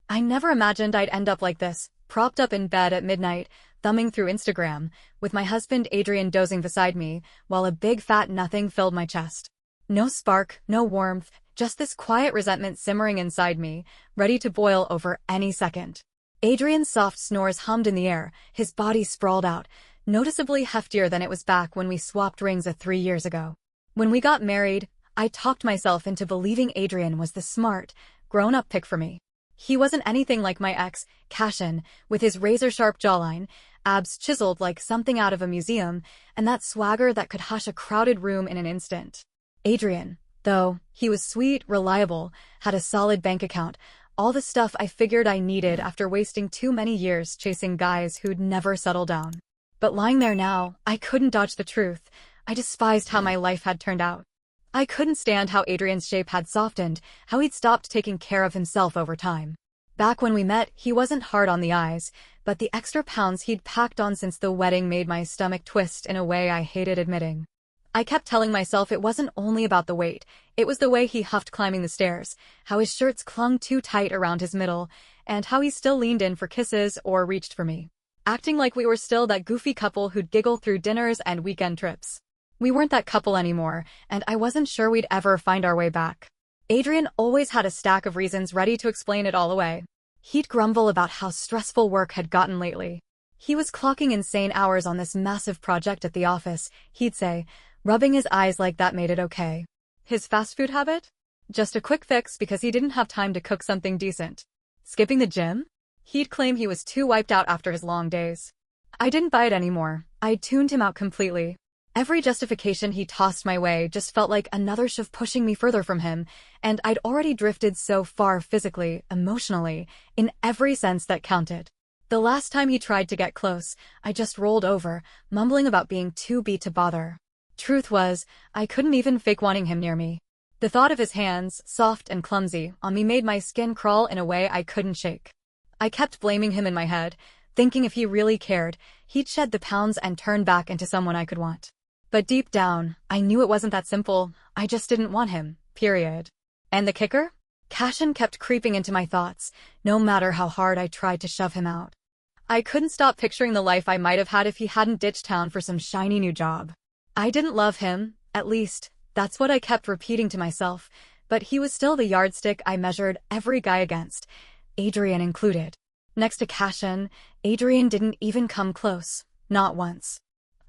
I never imagined I'd end up like this, propped up in bed at midnight, thumbing through Instagram, with my husband Adrian dozing beside me, while a big fat nothing filled my chest. No spark, no warmth, just this quiet resentment simmering inside me, ready to boil over any second. Adrian's soft snores hummed in the air, his body sprawled out, noticeably heftier than it was back when we swapped rings 3 years ago. When we got married, I talked myself into believing Adrian was the smart, grown-up pick for me. He wasn't anything like my ex, Cashin, with his razor-sharp jawline, abs chiseled like something out of a museum, and that swagger that could hush a crowded room in an instant. Adrian, though, he was sweet, reliable, had a solid bank account, all the stuff I figured I needed after wasting too many years chasing guys who'd never settle down. But lying there now, I couldn't dodge the truth. I despised how my life had turned out. I couldn't stand how Adrian's shape had softened, how he'd stopped taking care of himself over time. Back when we met, he wasn't hard on the eyes, but the extra pounds he'd packed on since the wedding made my stomach twist in a way I hated admitting. I kept telling myself it wasn't only about the weight, it was the way he huffed climbing the stairs, how his shirts clung too tight around his middle, and how he still leaned in for kisses or reached for me, acting like we were still that goofy couple who'd giggle through dinners and weekend trips. We weren't that couple anymore, and I wasn't sure we'd ever find our way back. Adrian always had a stack of reasons ready to explain it all away. He'd grumble about how stressful work had gotten lately. He was clocking insane hours on this massive project at the office, he'd say, rubbing his eyes like that made it okay. His fast food habit? Just a quick fix because he didn't have time to cook something decent. Skipping the gym? He'd claim he was too wiped out after his long days. I didn't buy it anymore. I'd tuned him out completely. Every justification he tossed my way just felt like another shove pushing me further from him, and I'd already drifted so far physically, emotionally, in every sense that counted. The last time he tried to get close, I just rolled over, mumbling about being too beat to bother. Truth was, I couldn't even fake wanting him near me. The thought of his hands, soft and clumsy, on me made my skin crawl in a way I couldn't shake. I kept blaming him in my head, thinking if he really cared, he'd shed the pounds and turn back into someone I could want. But deep down, I knew it wasn't that simple. I just didn't want him, period. And the kicker? Cashin kept creeping into my thoughts, no matter how hard I tried to shove him out. I couldn't stop picturing the life I might have had if he hadn't ditched town for some shiny new job. I didn't love him, at least, that's what I kept repeating to myself, but he was still the yardstick I measured every guy against, Adrian included. Next to Cashin, Adrian didn't even come close, not once.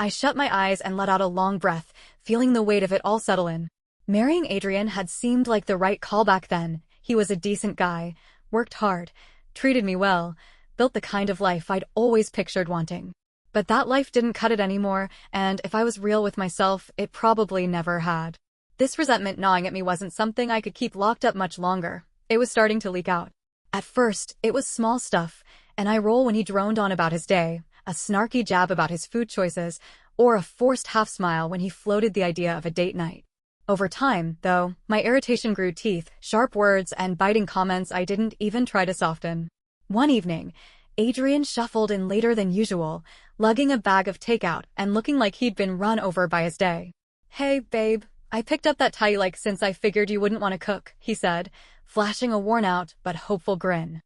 I shut my eyes and let out a long breath, feeling the weight of it all settle in. Marrying Adrian had seemed like the right call back then. He was a decent guy, worked hard, treated me well, built the kind of life I'd always pictured wanting. But that life didn't cut it anymore, and if I was real with myself, it probably never had. This resentment gnawing at me wasn't something I could keep locked up much longer. It was starting to leak out. At first, it was small stuff, an eye roll when he droned on about his day, a snarky jab about his food choices, or a forced half-smile when he floated the idea of a date night. Over time, though, my irritation grew teeth, sharp words, and biting comments I didn't even try to soften. One evening, Adrian shuffled in later than usual, lugging a bag of takeout and looking like he'd been run over by his day. "Hey, babe, I picked up that tie like since I figured you wouldn't want to cook," he said, flashing a worn-out but hopeful grin.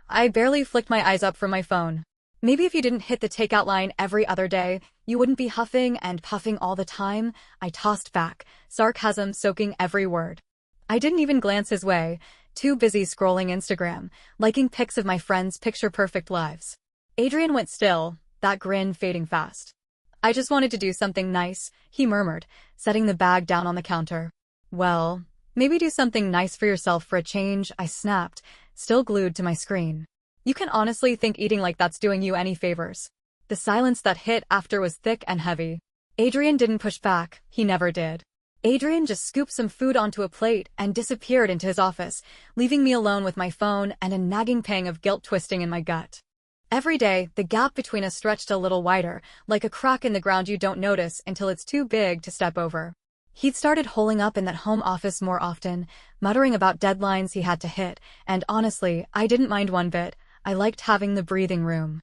I barely flicked my eyes up from my phone. "Maybe if you didn't hit the takeout line every other day, you wouldn't be huffing and puffing all the time," I tossed back, sarcasm soaking every word. I didn't even glance his way, too busy scrolling Instagram, liking pics of my friends' picture-perfect lives. Adrian went still, that grin fading fast. "I just wanted to do something nice," he murmured, setting the bag down on the counter. "Well, maybe do something nice for yourself for a change," I snapped, still glued to my screen. "You can honestly think eating like that's doing you any favors." The silence that hit after was thick and heavy. Adrian didn't push back, he never did. Adrian just scooped some food onto a plate and disappeared into his office, leaving me alone with my phone and a nagging pang of guilt twisting in my gut. Every day, the gap between us stretched a little wider, like a crack in the ground you don't notice until it's too big to step over. He'd started holing up in that home office more often, muttering about deadlines he had to hit, and honestly, I didn't mind one bit. I liked having the breathing room.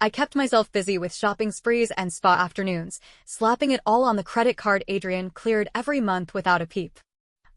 I kept myself busy with shopping sprees and spa afternoons, slapping it all on the credit card Adrian cleared every month without a peep.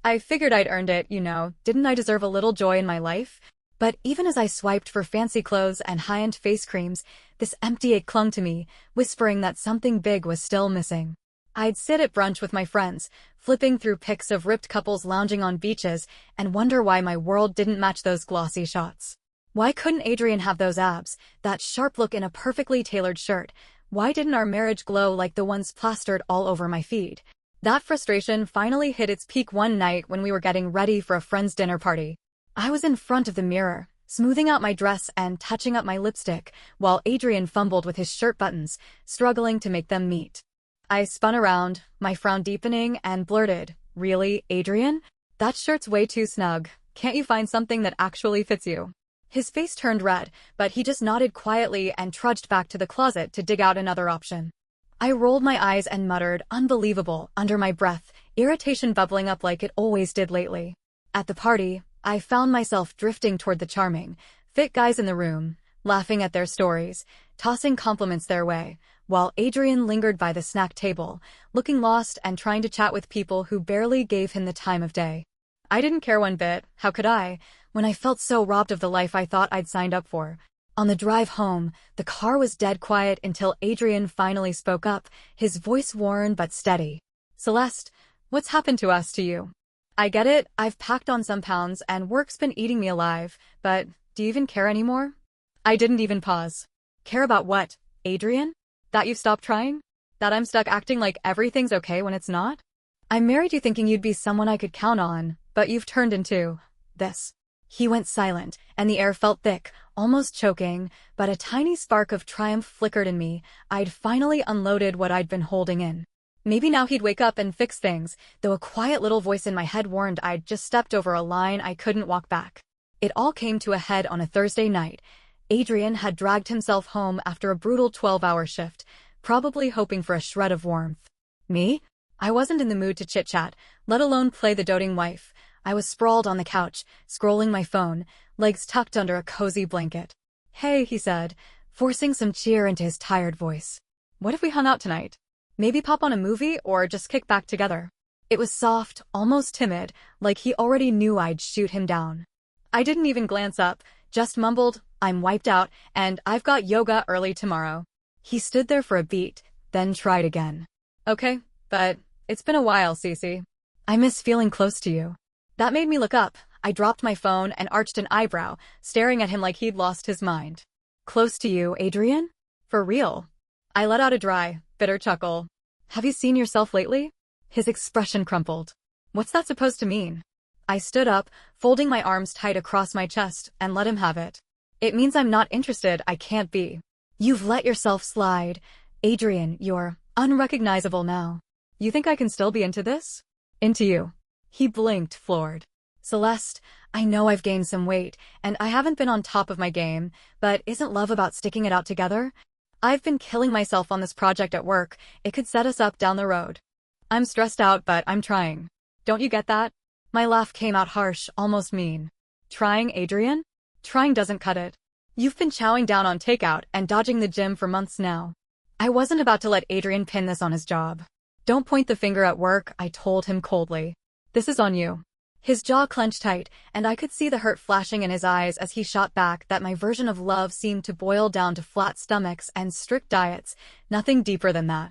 I figured I'd earned it, didn't I deserve a little joy in my life? But even as I swiped for fancy clothes and high-end face creams, this empty ache clung to me, whispering that something big was still missing. I'd sit at brunch with my friends, flipping through pics of ripped couples lounging on beaches, and wonder why my world didn't match those glossy shots. Why couldn't Adrian have those abs, that sharp look in a perfectly tailored shirt? Why didn't our marriage glow like the ones plastered all over my feed? That frustration finally hit its peak one night when we were getting ready for a friend's dinner party. I was in front of the mirror, smoothing out my dress and touching up my lipstick, while Adrian fumbled with his shirt buttons, struggling to make them meet. I spun around, my frown deepening, and blurted, "Really, Adrian? That shirt's way too snug. Can't you find something that actually fits you?" His face turned red, but he just nodded quietly and trudged back to the closet to dig out another option. I rolled my eyes and muttered, "Unbelievable," under my breath, irritation bubbling up like it always did lately. At the party, I found myself drifting toward the charming, fit guys in the room, laughing at their stories, tossing compliments their way, while Adrian lingered by the snack table, looking lost and trying to chat with people who barely gave him the time of day. I didn't care one bit, how could I, when I felt so robbed of the life I thought I'd signed up for. On the drive home, the car was dead quiet until Adrian finally spoke up, his voice worn but steady. "Celeste, what's happened to us, to you? I get it, I've packed on some pounds and work's been eating me alive, but do you even care anymore?" I didn't even pause. Care about what, Adrian? That you've stopped trying? That I'm stuck acting like everything's okay when it's not? I married you thinking you'd be someone I could count on, but you've turned into this. He went silent, and the air felt thick, almost choking, but a tiny spark of triumph flickered in me. I'd finally unloaded what I'd been holding in. Maybe now he'd wake up and fix things, though a quiet little voice in my head warned I'd just stepped over a line I couldn't walk back. It all came to a head on a Thursday night. Adrian had dragged himself home after a brutal 12-hour shift, probably hoping for a shred of warmth. Me? I wasn't in the mood to chit-chat, let alone play the doting wife. I was sprawled on the couch, scrolling my phone, legs tucked under a cozy blanket. "Hey," he said, forcing some cheer into his tired voice. "What if we hung out tonight? Maybe pop on a movie or just kick back together?" It was soft, almost timid, like he already knew I'd shoot him down. I didn't even glance up, just mumbled, "I'm wiped out, and I've got yoga early tomorrow." He stood there for a beat, then tried again. "Okay, but it's been a while, Cece. I miss feeling close to you." That made me look up. I dropped my phone and arched an eyebrow, staring at him like he'd lost his mind. "Close to you, Adrian? For real?" I let out a dry, bitter chuckle. "Have you seen yourself lately?" His expression crumpled. "What's that supposed to mean?" I stood up, folding my arms tight across my chest, and let him have it. "It means I'm not interested, I can't be." "You've let yourself slide. Adrian, you're unrecognizable now. You think I can still be into this?" "Into you." He blinked, floored. "Celeste, I know I've gained some weight, and I haven't been on top of my game, but isn't love about sticking it out together? I've been killing myself on this project at work. It could set us up down the road. I'm stressed out, but I'm trying. Don't you get that?" My laugh came out harsh, almost mean. "Trying, Adrian? Trying doesn't cut it. You've been chowing down on takeout and dodging the gym for months now." I wasn't about to let Adrian pin this on his job. "Don't point the finger at work," I told him coldly. "This is on you." His jaw clenched tight, and I could see the hurt flashing in his eyes as he shot back that my version of love seemed to boil down to flat stomachs and strict diets, nothing deeper than that.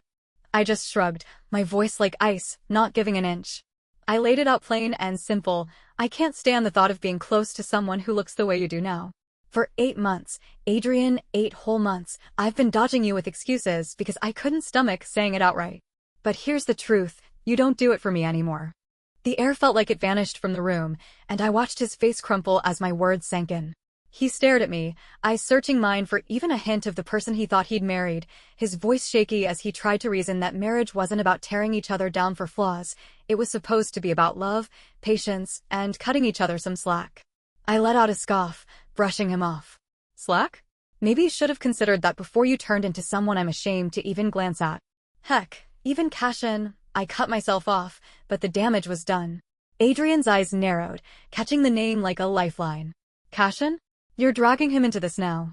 I just shrugged, my voice like ice, not giving an inch. I laid it out plain and simple. I can't stand the thought of being close to someone who looks the way you do now. For 8 months, Adrian, 8 whole months, I've been dodging you with excuses because I couldn't stomach saying it outright. But here's the truth, you don't do it for me anymore. The air felt like it vanished from the room, and I watched his face crumple as my words sank in. He stared at me, eyes searching mine for even a hint of the person he thought he'd married, his voice shaky as he tried to reason that marriage wasn't about tearing each other down for flaws. It was supposed to be about love, patience, and cutting each other some slack. I let out a scoff, brushing him off. "Slack? Maybe you should have considered that before you turned into someone I'm ashamed to even glance at. Heck, even cash in." I cut myself off, but the damage was done. Adrian's eyes narrowed, catching the name like a lifeline. "Cashin? You're dragging him into this now."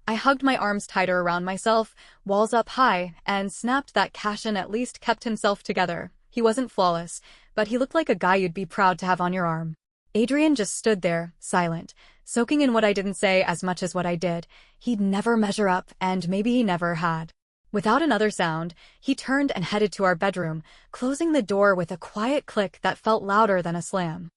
I hugged my arms tighter around myself, walls up high, and snapped that Cashin at least kept himself together. He wasn't flawless, but he looked like a guy you'd be proud to have on your arm. Adrian just stood there, silent, soaking in what I didn't say as much as what I did. He'd never measure up, and maybe he never had. Without another sound, he turned and headed to our bedroom, closing the door with a quiet click that felt louder than a slam.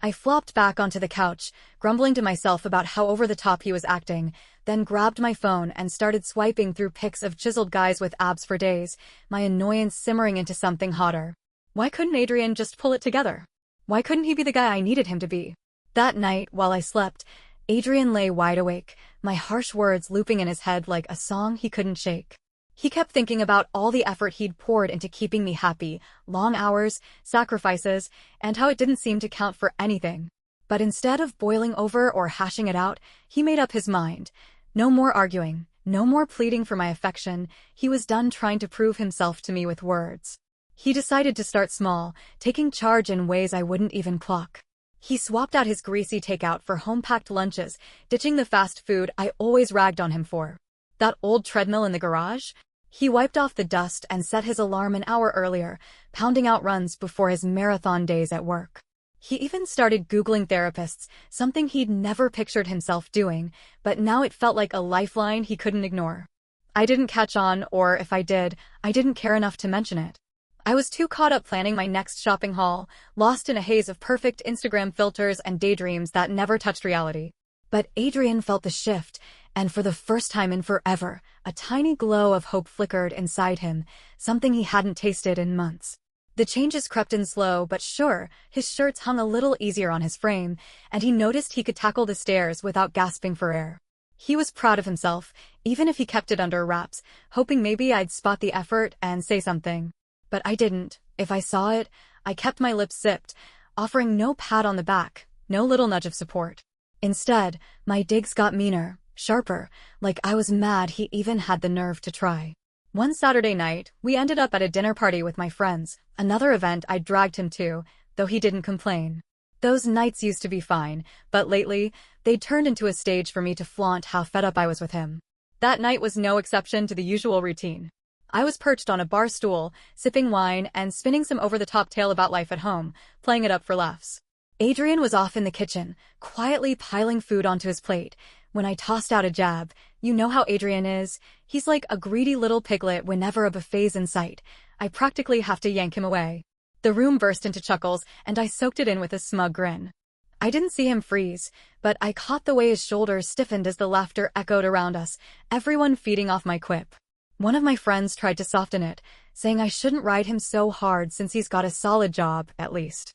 I flopped back onto the couch, grumbling to myself about how over the top he was acting, then grabbed my phone and started swiping through pics of chiseled guys with abs for days, my annoyance simmering into something hotter. Why couldn't Adrian just pull it together? Why couldn't he be the guy I needed him to be? That night, while I slept, Adrian lay wide awake, my harsh words looping in his head like a song he couldn't shake. He kept thinking about all the effort he'd poured into keeping me happy, long hours, sacrifices, and how it didn't seem to count for anything. But instead of boiling over or hashing it out, he made up his mind. No more arguing, no more pleading for my affection. He was done trying to prove himself to me with words. He decided to start small, taking charge in ways I wouldn't even clock. He swapped out his greasy takeout for home-packed lunches, ditching the fast food I always ragged on him for. That old treadmill in the garage? He wiped off the dust and set his alarm an hour earlier, pounding out runs before his marathon days at work. He even started Googling therapists, something he'd never pictured himself doing, but now it felt like a lifeline he couldn't ignore. I didn't catch on, or if I did, I didn't care enough to mention it. I was too caught up planning my next shopping haul, lost in a haze of perfect Instagram filters and daydreams that never touched reality. But Adrian felt the shift, and for the first time in forever, a tiny glow of hope flickered inside him, something he hadn't tasted in months. The changes crept in slow but sure, his shirts hung a little easier on his frame, and he noticed he could tackle the stairs without gasping for air. He was proud of himself, even if he kept it under wraps, hoping maybe I'd spot the effort and say something. But I didn't. If I saw it, I kept my lips zipped, offering no pat on the back, no little nudge of support. Instead, my digs got meaner, sharper, like I was mad he even had the nerve to try. One Saturday night, we ended up at a dinner party with my friends, another event I'd dragged him to, though he didn't complain. Those nights used to be fine, but lately, they'd turned into a stage for me to flaunt how fed up I was with him. That night was no exception to the usual routine. I was perched on a bar stool, sipping wine and spinning some over-the-top tale about life at home, playing it up for laughs. Adrian was off in the kitchen, quietly piling food onto his plate, when I tossed out a jab. You know how Adrian is. He's like a greedy little piglet whenever a buffet's in sight. I practically have to yank him away. The room burst into chuckles, and I soaked it in with a smug grin. I didn't see him freeze, but I caught the way his shoulders stiffened as the laughter echoed around us, everyone feeding off my quip. One of my friends tried to soften it, saying I shouldn't ride him so hard since he's got a solid job, at least.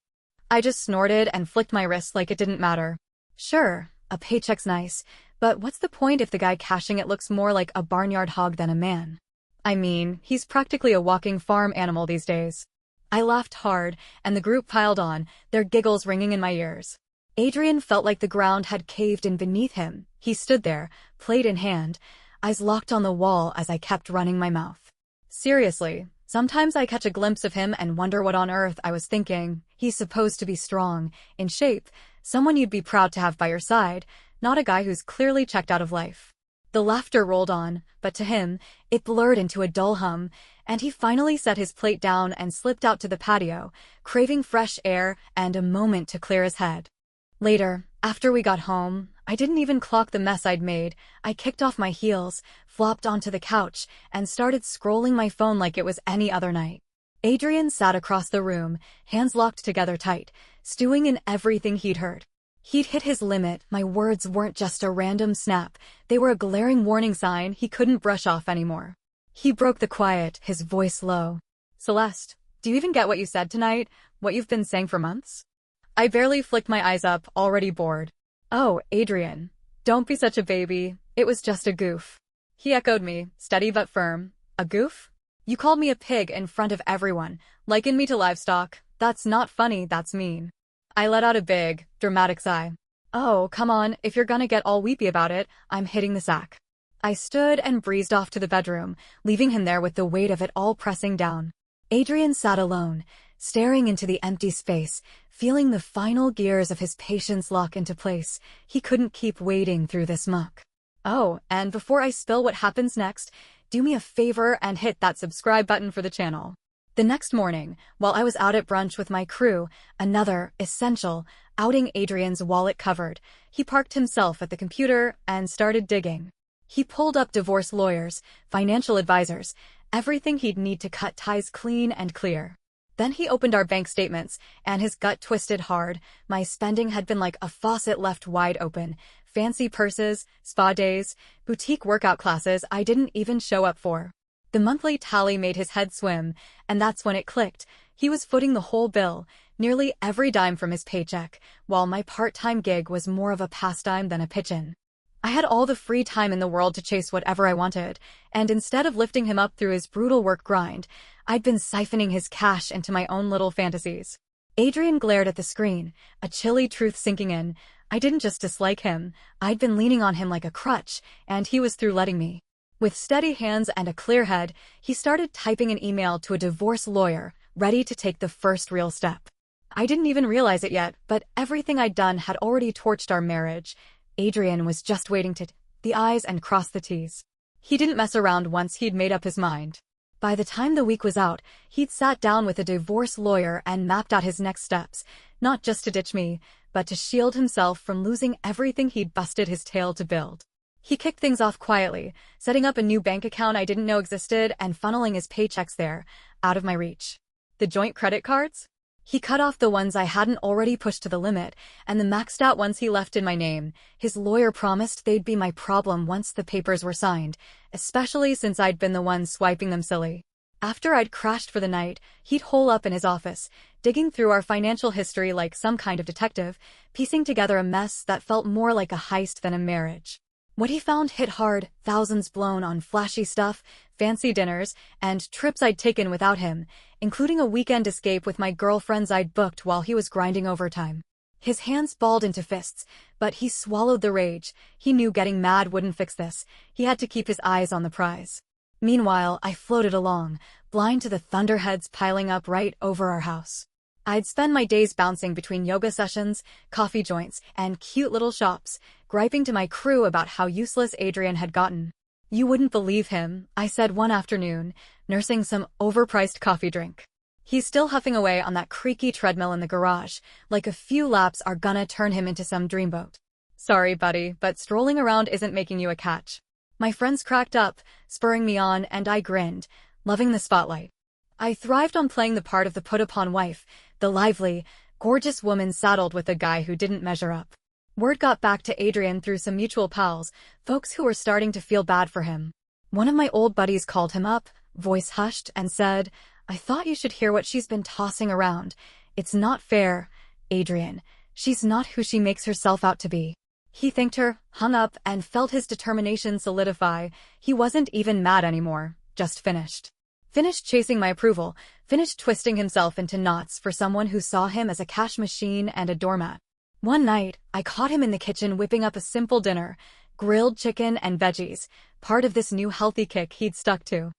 I just snorted and flicked my wrist like it didn't matter. Sure, a paycheck's nice, but what's the point if the guy cashing it looks more like a barnyard hog than a man? I mean, he's practically a walking farm animal these days. I laughed hard, and the group piled on, their giggles ringing in my ears. Adrian felt like the ground had caved in beneath him. He stood there, plate in hand, eyes locked on the wall as I kept running my mouth. Seriously, sometimes I catch a glimpse of him and wonder what on earth I was thinking. He's supposed to be strong, in shape, someone you'd be proud to have by your side, not a guy who's clearly checked out of life. The laughter rolled on, but to him, it blurred into a dull hum, and he finally set his plate down and slipped out to the patio, craving fresh air and a moment to clear his head. Later, after we got home, I didn't even clock the mess I'd made. I kicked off my heels, flopped onto the couch, and started scrolling my phone like it was any other night. Adrian sat across the room, hands locked together tight, stewing in everything he'd heard. He'd hit his limit. My words weren't just a random snap. They were a glaring warning sign he couldn't brush off anymore. He broke the quiet, his voice low. Celeste, do you even get what you said tonight? What you've been saying for months? I barely flicked my eyes up, already bored. Oh, Adrian, don't be such a baby. It was just a goof. He echoed me, steady but firm. A goof? You called me a pig in front of everyone, likened me to livestock. That's not funny, that's mean. I let out a big, dramatic sigh. Oh, come on, if you're gonna get all weepy about it, I'm hitting the sack. I stood and breezed off to the bedroom, leaving him there with the weight of it all pressing down. Adrian sat alone, staring into the empty space, feeling the final gears of his patience lock into place. He couldn't keep wading through this muck. Oh, and before I spill what happens next, do me a favor and hit that subscribe button for the channel. The next morning, while I was out at brunch with my crew, another essential outing, Adrian's wallet covered. He parked himself at the computer and started digging. He pulled up divorce lawyers, financial advisors, everything he'd need to cut ties clean and clear. Then he opened our bank statements, and his gut twisted hard. My spending had been like a faucet left wide open. Fancy purses, spa days, boutique workout classes I didn't even show up for. The monthly tally made his head swim, and that's when it clicked. He was footing the whole bill, nearly every dime from his paycheck, while my part-time gig was more of a pastime than a pitch-in. I had all the free time in the world to chase whatever I wanted, and instead of lifting him up through his brutal work grind, I'd been siphoning his cash into my own little fantasies. Adrian glared at the screen, a chilly truth sinking in. I didn't just dislike him, I'd been leaning on him like a crutch, and he was through letting me. With steady hands and a clear head, he started typing an email to a divorce lawyer, ready to take the first real step. I didn't even realize it yet, but everything I'd done had already torched our marriage. Adrian was just waiting to dot the I's and cross the T's. He didn't mess around once he'd made up his mind. By the time the week was out, he'd sat down with a divorce lawyer and mapped out his next steps, not just to ditch me, but to shield himself from losing everything he'd busted his tail to build. He kicked things off quietly, setting up a new bank account I didn't know existed and funneling his paychecks there, out of my reach. The joint credit cards? He cut off the ones I hadn't already pushed to the limit, and the maxed out ones he left in my name. His lawyer promised they'd be my problem once the papers were signed, especially since I'd been the one swiping them silly. After I'd crashed for the night, he'd hole up in his office, digging through our financial history like some kind of detective, piecing together a mess that felt more like a heist than a marriage. What he found hit hard, thousands blown on flashy stuff, fancy dinners, and trips I'd taken without him, including a weekend escape with my girlfriends I'd booked while he was grinding overtime. His hands balled into fists, but he swallowed the rage. He knew getting mad wouldn't fix this. He had to keep his eyes on the prize. Meanwhile, I floated along, blind to the thunderheads piling up right over our house. I'd spend my days bouncing between yoga sessions, coffee joints, and cute little shops, griping to my crew about how useless Adrian had gotten. "You wouldn't believe him," I said one afternoon, nursing some overpriced coffee drink. "He's still huffing away on that creaky treadmill in the garage, like a few laps are gonna turn him into some dreamboat." "Sorry, buddy, but strolling around isn't making you a catch." My friends cracked up, spurring me on, and I grinned, loving the spotlight. I thrived on playing the part of the put-upon wife, the lively, gorgeous woman saddled with a guy who didn't measure up. Word got back to Adrian through some mutual pals, folks who were starting to feel bad for him. One of my old buddies called him up, voice hushed, and said, "I thought you should hear what she's been tossing around. It's not fair, Adrian. She's not who she makes herself out to be." He thanked her, hung up, and felt his determination solidify. He wasn't even mad anymore, just finished. Finished chasing my approval, finished twisting himself into knots for someone who saw him as a cash machine and a doormat. One night, I caught him in the kitchen whipping up a simple dinner, grilled chicken and veggies, part of this new healthy kick he'd stuck to.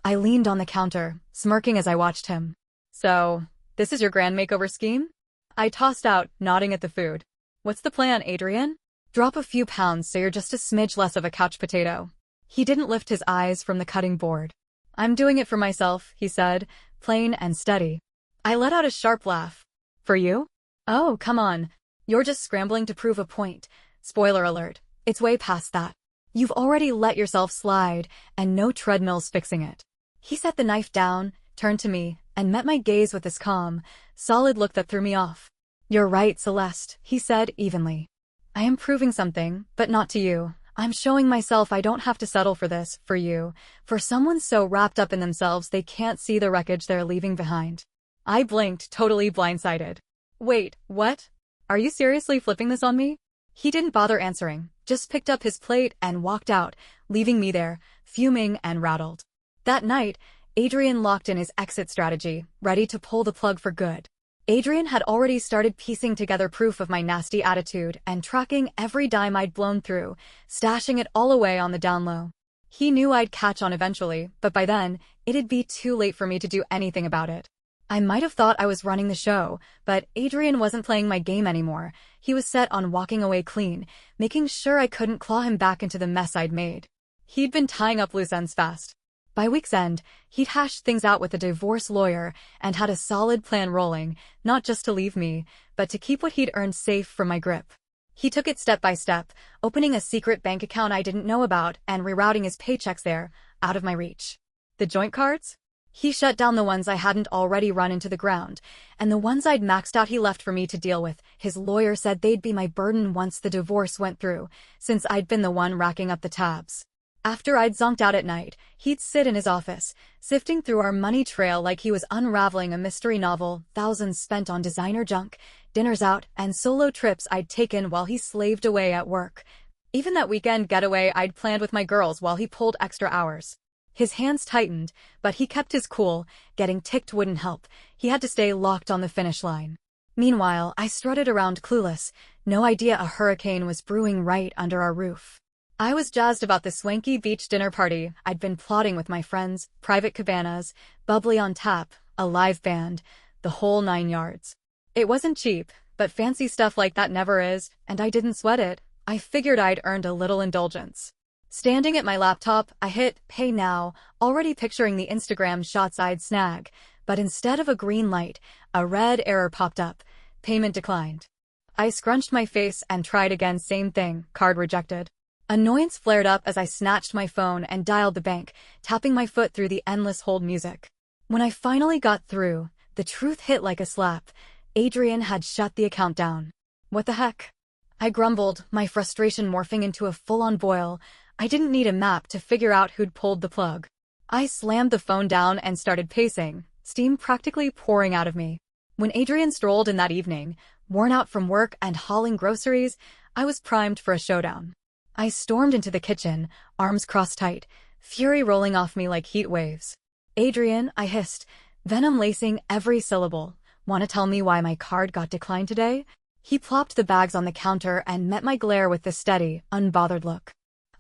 I leaned on the counter, smirking as I watched him. "So, this is your grand makeover scheme?" I tossed out, nodding at the food. "What's the plan, Adrian?" "Drop a few pounds so you're just a smidge less of a couch potato." He didn't lift his eyes from the cutting board. "I'm doing it for myself," he said, plain and steady. I let out a sharp laugh. "For you? Oh, come on. You're just scrambling to prove a point. Spoiler alert, it's way past that. You've already let yourself slide, and no treadmill's fixing it." He set the knife down, turned to me, and met my gaze with this calm, solid look that threw me off. "You're right, Celeste," he said evenly. "I am proving something, but not to you. I'm showing myself I don't have to settle for this, for you, for someone so wrapped up in themselves they can't see the wreckage they're leaving behind." I blinked, totally blindsided. "Wait, what? Are you seriously flipping this on me?" He didn't bother answering, just picked up his plate and walked out, leaving me there, fuming and rattled. That night, Adrian locked in his exit strategy, ready to pull the plug for good. Adrian had already started piecing together proof of my nasty attitude and tracking every dime I'd blown through, stashing it all away on the down low. He knew I'd catch on eventually, but by then, it'd be too late for me to do anything about it. I might have thought I was running the show, but Adrian wasn't playing my game anymore. He was set on walking away clean, making sure I couldn't claw him back into the mess I'd made. He'd been tying up loose ends fast. By week's end, he'd hashed things out with a divorce lawyer and had a solid plan rolling, not just to leave me, but to keep what he'd earned safe from my grip. He took it step by step, opening a secret bank account I didn't know about and rerouting his paychecks there, out of my reach. The joint cards? He shut down the ones I hadn't already run into the ground, and the ones I'd maxed out he left for me to deal with. His lawyer said they'd be my burden once the divorce went through, since I'd been the one racking up the tabs. After I'd zonked out at night, he'd sit in his office, sifting through our money trail like he was unraveling a mystery novel, thousands spent on designer junk, dinners out, and solo trips I'd taken while he slaved away at work. Even that weekend getaway I'd planned with my girls while he pulled extra hours. His hands tightened, but he kept his cool. Getting ticked wouldn't help. He had to stay locked on the finish line. Meanwhile, I strutted around clueless, no idea a hurricane was brewing right under our roof. I was jazzed about the swanky beach dinner party I'd been plotting with my friends, private cabanas, bubbly on tap, a live band, the whole 9 yards. It wasn't cheap, but fancy stuff like that never is, and I didn't sweat it. I figured I'd earned a little indulgence. Standing at my laptop, I hit pay now, already picturing the Instagram shots I'd snag, but instead of a green light, a red error popped up. Payment declined. I scrunched my face and tried again, same thing, card rejected. Annoyance flared up as I snatched my phone and dialed the bank, tapping my foot through the endless hold music. When I finally got through, the truth hit like a slap. Adrian had shut the account down. What the heck? I grumbled, my frustration morphing into a full-on boil. I didn't need a map to figure out who'd pulled the plug. I slammed the phone down and started pacing, steam practically pouring out of me. When Adrian strolled in that evening, worn out from work and hauling groceries, I was primed for a showdown. I stormed into the kitchen, arms crossed tight, fury rolling off me like heat waves. Adrian, I hissed, venom lacing every syllable. Want to tell me why my card got declined today? He plopped the bags on the counter and met my glare with the steady, unbothered look.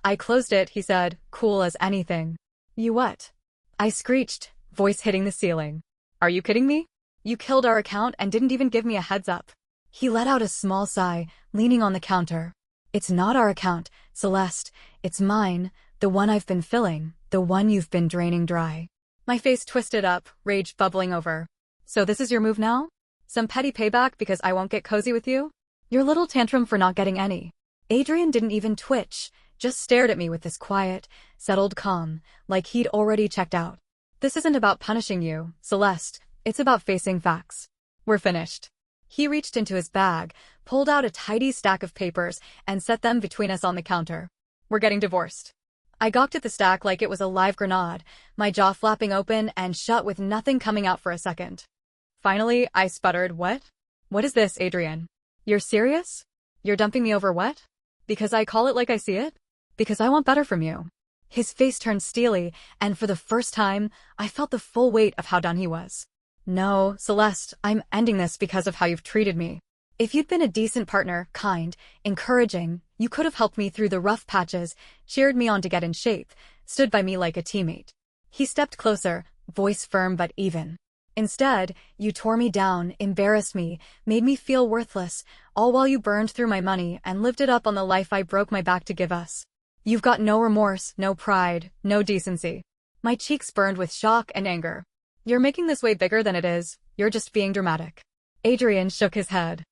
I closed it, he said, cool as anything. You what? I screeched, voice hitting the ceiling. Are you kidding me? You killed our account and didn't even give me a heads up. He let out a small sigh, leaning on the counter. It's not our account, Celeste. It's mine, the one I've been filling, the one you've been draining dry. My face twisted up, rage bubbling over. So this is your move now? Some petty payback because I won't get cozy with you? Your little tantrum for not getting any. Adrian didn't even twitch, just stared at me with this quiet, settled calm, like he'd already checked out. This isn't about punishing you, Celeste. It's about facing facts. We're finished. He reached into his bag, pulled out a tidy stack of papers, and set them between us on the counter. We're getting divorced. I gawked at the stack like it was a live grenade, my jaw flapping open and shut with nothing coming out for a second. Finally, I sputtered, what? What is this, Adrian? You're serious? You're dumping me over what? Because I call it like I see it? Because I want better from you. His face turned steely, and for the first time, I felt the full weight of how done he was. No, Celeste, I'm ending this because of how you've treated me. If you'd been a decent partner, kind, encouraging, you could have helped me through the rough patches, cheered me on to get in shape, stood by me like a teammate. He stepped closer, voice firm but even. Instead, you tore me down, embarrassed me, made me feel worthless, all while you burned through my money and lived it up on the life I broke my back to give us. You've got no remorse, no pride, no decency. My cheeks burned with shock and anger. You're making this way bigger than it is. You're just being dramatic. Adrian shook his head.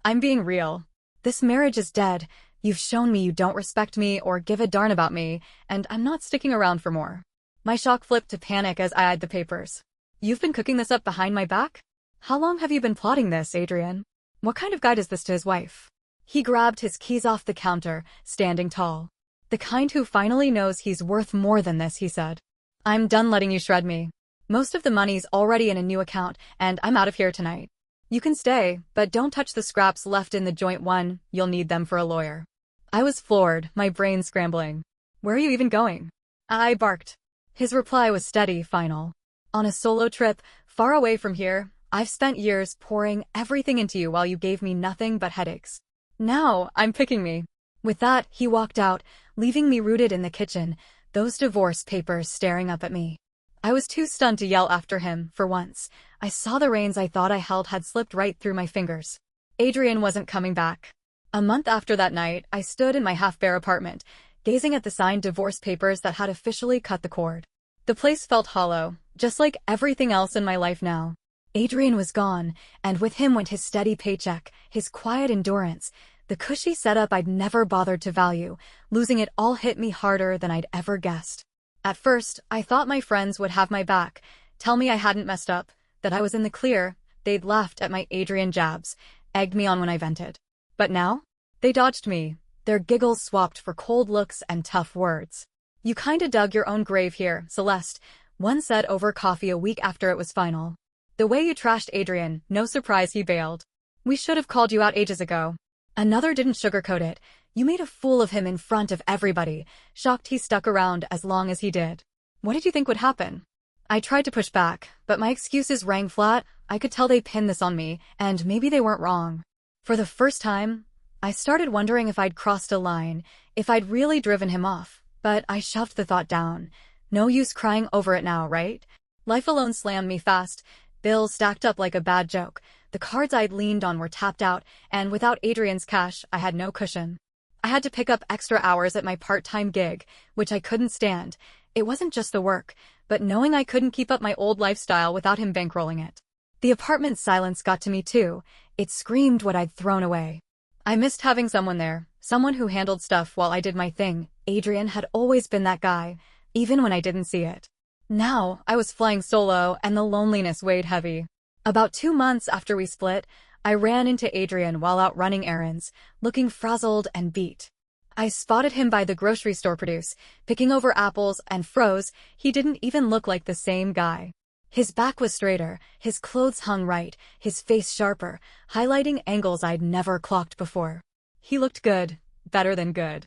I'm being real. This marriage is dead. You've shown me you don't respect me or give a darn about me, and I'm not sticking around for more. My shock flipped to panic as I eyed the papers. You've been cooking this up behind my back? How long have you been plotting this, Adrian? What kind of guide is this to his wife? He grabbed his keys off the counter, standing tall. The kind who finally knows he's worth more than this, he said. I'm done letting you shred me. Most of the money's already in a new account, and I'm out of here tonight. You can stay, but don't touch the scraps left in the joint one. You'll need them for a lawyer. I was floored, my brain scrambling. Where are you even going? I barked. His reply was steady, final. On a solo trip, far away from here, I've spent years pouring everything into you while you gave me nothing but headaches. Now, I'm picking me. With that, he walked out, leaving me rooted in the kitchen, those divorce papers staring up at me. I was too stunned to yell after him, for once. I saw the reins I thought I held had slipped right through my fingers. Adrian wasn't coming back. A month after that night, I stood in my half-bare apartment, gazing at the signed divorce papers that had officially cut the cord. The place felt hollow, just like everything else in my life now. Adrian was gone, and with him went his steady paycheck, his quiet endurance, the cushy setup I'd never bothered to value. Losing it all hit me harder than I'd ever guessed. At first, I thought my friends would have my back, tell me I hadn't messed up, that I was in the clear. They'd laughed at my Adrian jabs, egged me on when I vented. But now? They dodged me, their giggles swapped for cold looks and tough words. "You kinda dug your own grave here, Celeste," one said over coffee a week after it was final. "The way you trashed Adrian, no surprise he bailed. We should have called you out ages ago." Another didn't sugarcoat it. "You made a fool of him in front of everybody, shocked he stuck around as long as he did. What did you think would happen?" I tried to push back, but my excuses rang flat. I could tell they pinned this on me, and maybe they weren't wrong. For the first time, I started wondering if I'd crossed a line, if I'd really driven him off, but I shoved the thought down. No use crying over it now, right? Life alone slammed me fast. Bills stacked up like a bad joke. The cards I'd leaned on were tapped out, and without Adrian's cash, I had no cushion. I had to pick up extra hours at my part-time gig, which I couldn't stand. It wasn't just the work, but knowing I couldn't keep up my old lifestyle without him bankrolling it. The apartment's silence got to me too. It screamed what I'd thrown away. I missed having someone there, someone who handled stuff while I did my thing. Adrian had always been that guy, even when I didn't see it. Now, I was flying solo, and the loneliness weighed heavy. About 2 months after we split, I ran into Adrian while out running errands, looking frazzled and beat. I spotted him by the grocery store produce, picking over apples, and froze. He didn't even look like the same guy. His back was straighter, his clothes hung right, his face sharper, highlighting angles I'd never clocked before. He looked good, better than good.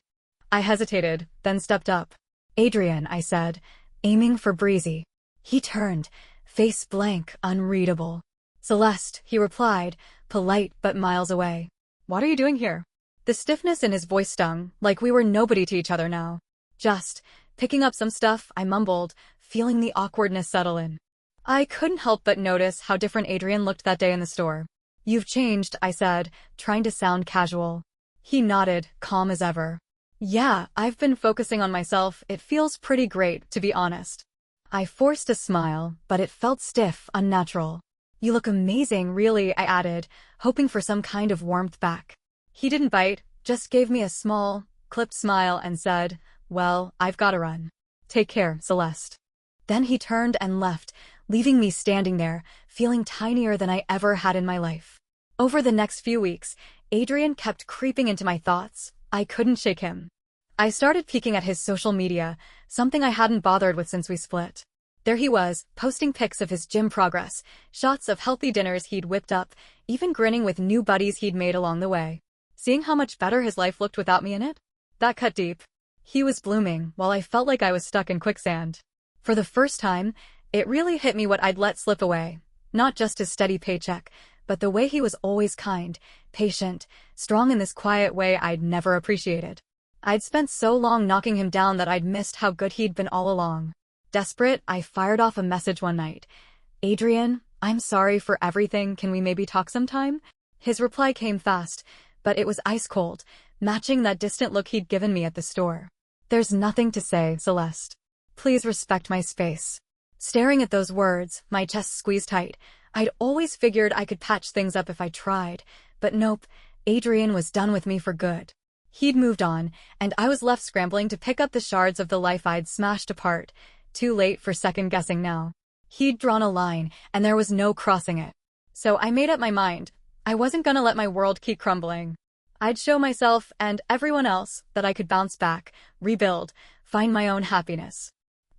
I hesitated, then stepped up. "Adrian," I said, aiming for breezy. He turned, face blank, unreadable. "Celeste," he replied, polite but miles away. "What are you doing here?" The stiffness in his voice stung, like we were nobody to each other now. "Just picking up some stuff," I mumbled, feeling the awkwardness settle in. I couldn't help but notice how different Adrian looked that day in the store. "You've changed," I said, trying to sound casual. He nodded, calm as ever. "Yeah, I've been focusing on myself. It feels pretty great, to be honest." I forced a smile, but it felt stiff, unnatural. "You look amazing, really," I added, hoping for some kind of warmth back. He didn't bite, just gave me a small, clipped smile and said, "Well, I've gotta run. Take care, Celeste." Then he turned and left, leaving me standing there, feeling tinier than I ever had in my life. Over the next few weeks, Adrian kept creeping into my thoughts. I couldn't shake him. I started peeking at his social media, something I hadn't bothered with since we split. There he was, posting pics of his gym progress, shots of healthy dinners he'd whipped up, even grinning with new buddies he'd made along the way. Seeing how much better his life looked without me in it? That cut deep. He was blooming, while I felt like I was stuck in quicksand. For the first time, it really hit me what I'd let slip away. Not just his steady paycheck, but the way he was always kind, patient, strong in this quiet way I'd never appreciated. I'd spent so long knocking him down that I'd missed how good he'd been all along. Desperate, I fired off a message one night. "Adrian, I'm sorry for everything. Can we maybe talk sometime?" His reply came fast, but it was ice cold, matching that distant look he'd given me at the store. "There's nothing to say, Celeste. Please respect my space." Staring at those words, my chest squeezed tight. I'd always figured I could patch things up if I tried, but nope, Adrian was done with me for good. He'd moved on, and I was left scrambling to pick up the shards of the life I'd smashed apart. Too late for second-guessing now. He'd drawn a line, and there was no crossing it. So I made up my mind. I wasn't gonna let my world keep crumbling. I'd show myself, and everyone else, that I could bounce back, rebuild, find my own happiness.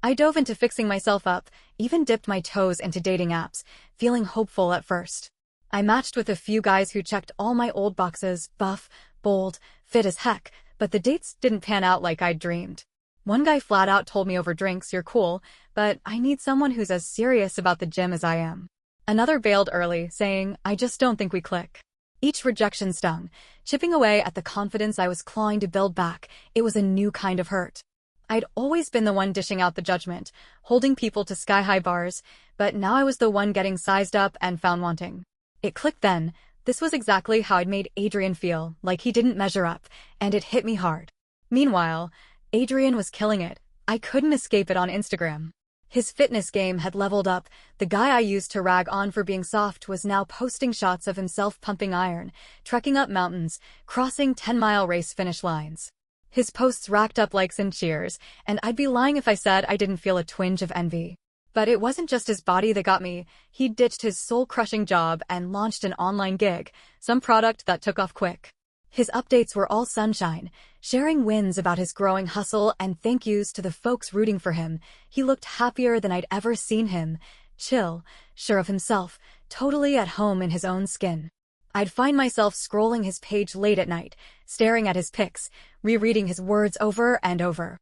I dove into fixing myself up, even dipped my toes into dating apps, feeling hopeful at first. I matched with a few guys who checked all my old boxes, buff, bold, fit as heck, but the dates didn't pan out like I'd dreamed. One guy flat out told me over drinks, "You're cool, but I need someone who's as serious about the gym as I am." Another bailed early, saying, "I just don't think we click." Each rejection stung, chipping away at the confidence I was clawing to build back. It was a new kind of hurt. I'd always been the one dishing out the judgment, holding people to sky-high bars, but now I was the one getting sized up and found wanting. It clicked then. This was exactly how I'd made Adrian feel, like he didn't measure up, and it hit me hard. Meanwhile, Adrian was killing it. I couldn't escape it on Instagram. His fitness game had leveled up. The guy I used to rag on for being soft was now posting shots of himself pumping iron, trekking up mountains, crossing 10-mile race finish lines. His posts racked up likes and cheers, and I'd be lying if I said I didn't feel a twinge of envy. But it wasn't just his body that got me. He ditched his soul-crushing job and launched an online gig, some product that took off quick. His updates were all sunshine, sharing wins about his growing hustle and thank yous to the folks rooting for him. He looked happier than I'd ever seen him. Chill, sure of himself, totally at home in his own skin. I'd find myself scrolling his page late at night, staring at his pics, rereading his words over and over.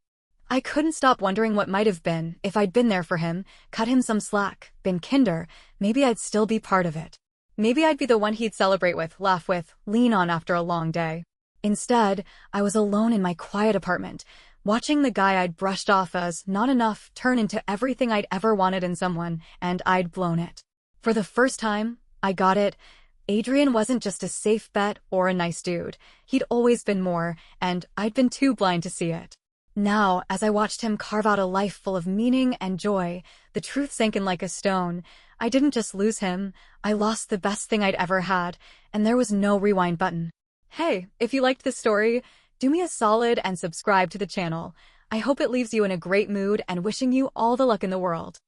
I couldn't stop wondering what might have been if I'd been there for him, cut him some slack, been kinder. Maybe I'd still be part of it. Maybe I'd be the one he'd celebrate with, laugh with, lean on after a long day. Instead, I was alone in my quiet apartment, watching the guy I'd brushed off as not enough turn into everything I'd ever wanted in someone, and I'd blown it. For the first time, I got it. Adrian wasn't just a safe bet or a nice dude. He'd always been more, and I'd been too blind to see it. Now, as I watched him carve out a life full of meaning and joy, the truth sank in like a stone. I didn't just lose him, I lost the best thing I'd ever had, and there was no rewind button. Hey, if you liked this story, do me a solid and subscribe to the channel. I hope it leaves you in a great mood and wishing you all the luck in the world.